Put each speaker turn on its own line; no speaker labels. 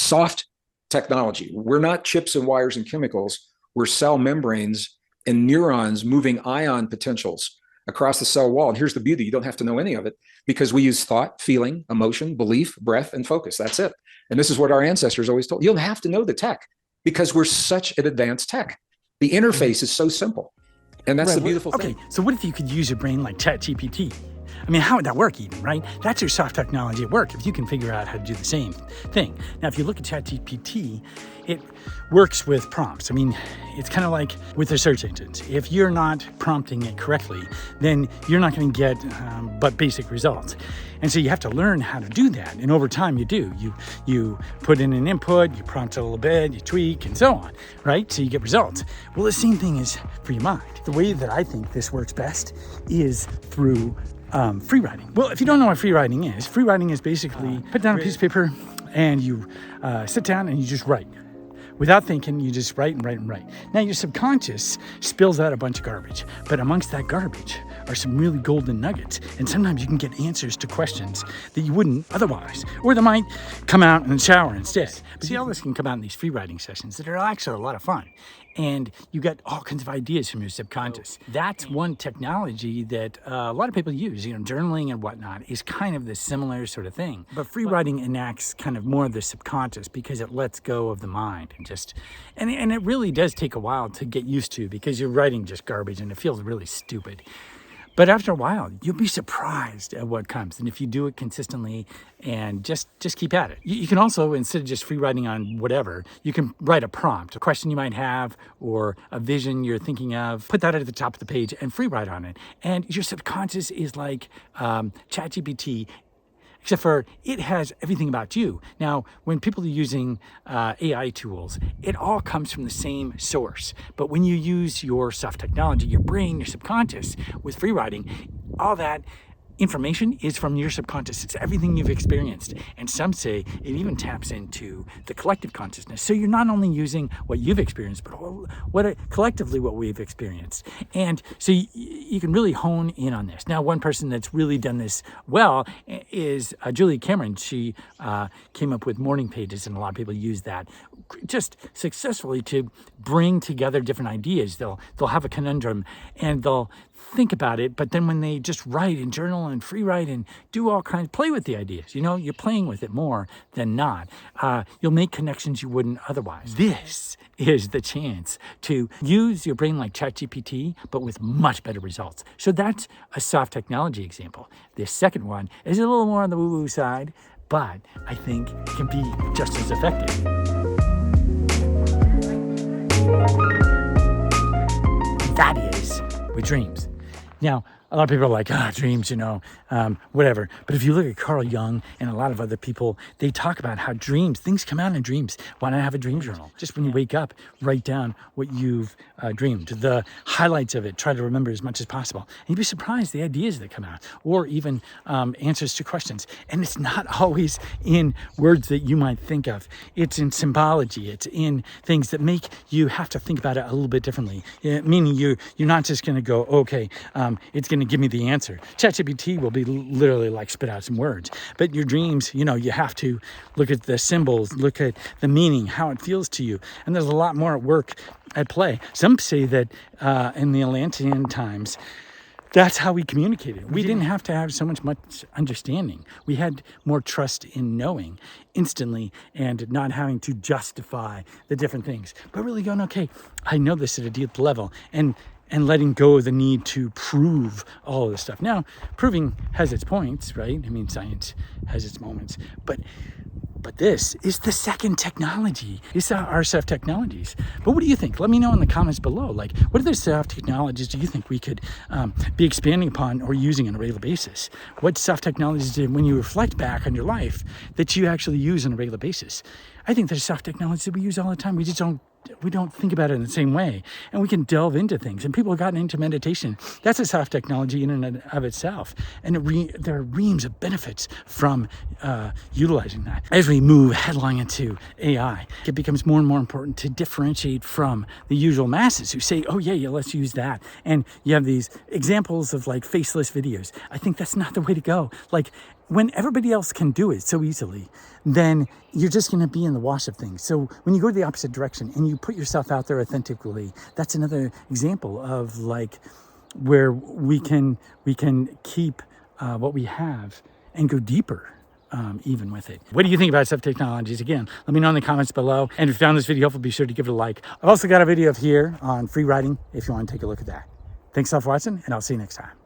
soft technology. We're not chips and wires and chemicals. We're cell membranes and neurons moving ion potentials across the cell wall. And here's the beauty. You don't have to know any of it because we use thought, feeling, emotion, belief, breath, and focus. That's it. And this is what our ancestors always told. You don't have to know the tech because we're such an advanced tech. The interface is so simple. And that's the beautiful thing.
Okay, so what if you could use your brain like ChatGPT? I mean, how would that work even, right? That's your soft technology at work if you can figure out how to do the same thing. Now, if you look at ChatGPT, it works with prompts. I mean, it's kind of like with the search engines. If you're not prompting it correctly, then you're not going to get but basic results. And so you have to learn how to do that. And over time you do. You put in an input, you prompt it a little bit, you tweak, and so on, right? So you get results. Well, the same thing is for your mind. The way that I think this works best is through free writing. Well, if you don't know what free writing is basically put down a piece of paper and you sit down and you just write. Without thinking, you just write and write and write. Now, your subconscious spills out a bunch of garbage, but amongst that garbage are some really golden nuggets. And sometimes you can get answers to questions that you wouldn't otherwise, or that might come out in the shower instead. But see, all this can come out in these free writing sessions that are actually a lot of fun. And you get all kinds of ideas from your subconscious. That's one technology that a lot of people use. Journaling and whatnot is kind of the similar sort of thing. But free writing enacts kind of more of the subconscious because it lets go of the mind and it really does take a while to get used to because you're writing just garbage and it feels really stupid. But after a while, you'll be surprised at what comes. And if you do it consistently and just keep at it. You can also, instead of just free writing on whatever, you can write a prompt, a question you might have, or a vision you're thinking of, put that at the top of the page and free write on it. And your subconscious is like ChatGPT, except for it has everything about you. Now, when people are using AI tools, it all comes from the same source. But when you use your soft technology, your brain, your subconscious, with free writing, all that information is from your subconscious. It's everything you've experienced. And some say it even taps into the collective consciousness. So you're not only using what you've experienced, but collectively what we've experienced. And so you can really hone in on this. Now, one person that's really done this well is Julia Cameron. She came up with morning pages, and a lot of people use that just successfully to bring together different ideas. They'll have a conundrum and they'll think about it, but then when they just write and journal and free write and do all kinds, play with the ideas, you're playing with it more than not. You'll make connections you wouldn't otherwise. This is the chance to use your brain like ChatGPT, but with much better results. So that's a soft technology example. This second one is a little more on the woo-woo side, but I think can be just as effective. That is with dreams. Now, a lot of people are like, dreams, whatever. But if you look at Carl Jung and a lot of other people, they talk about how things come out in dreams. Why not have a dream journal? Just when you wake up, write down what you've dreamed, the highlights of it, try to remember as much as possible. And you'd be surprised the ideas that come out, or even answers to questions. And it's not always in words that you might think of. It's in symbology. It's in things that make you have to think about it a little bit differently. Meaning you're not just going to go, okay, it's going to give me the answer. ChatGPT will be literally like spit out some words. But your dreams, you have to look at the symbols, look at the meaning, how it feels to you. And there's a lot more at work at play. Some say that in the Atlantean times, that's how we communicated. We didn't have to have so much understanding. We had more trust in knowing instantly and not having to justify the different things. But really going, okay, I know this at a deep level. And letting go of the need to prove all of this stuff. Now, proving has its points, right? I mean, science has its moments. But this is the second technology. It's our soft technologies. But what do you think? Let me know in the comments below. Like, what other soft technologies do you think we could be expanding upon or using on a regular basis? What soft technologies did, when you reflect back on your life, that you actually use on a regular basis? I think there's soft technologies that we use all the time. We don't think about it in the same way, and we can delve into things. And people have gotten into meditation. That's a soft technology in and of itself, and there are reams of benefits from utilizing that. As we move headlong into AI, it becomes more and more important to differentiate from the usual masses who say, oh yeah, let's use that. And you have these examples of like faceless videos. I think that's not the way to go. Like, when everybody else can do it so easily, then you're just going to be in the wash of things. So when you go the opposite direction and you put yourself out there authentically, that's another example of like where we can keep what we have and go deeper. Even with it. What do you think about SF technologies? Again, let me know in the comments below. And if you found this video helpful, be sure to give it a like. I've also got a video here on free writing if you want to take a look at that. Thanks all for watching, and I'll see you next time.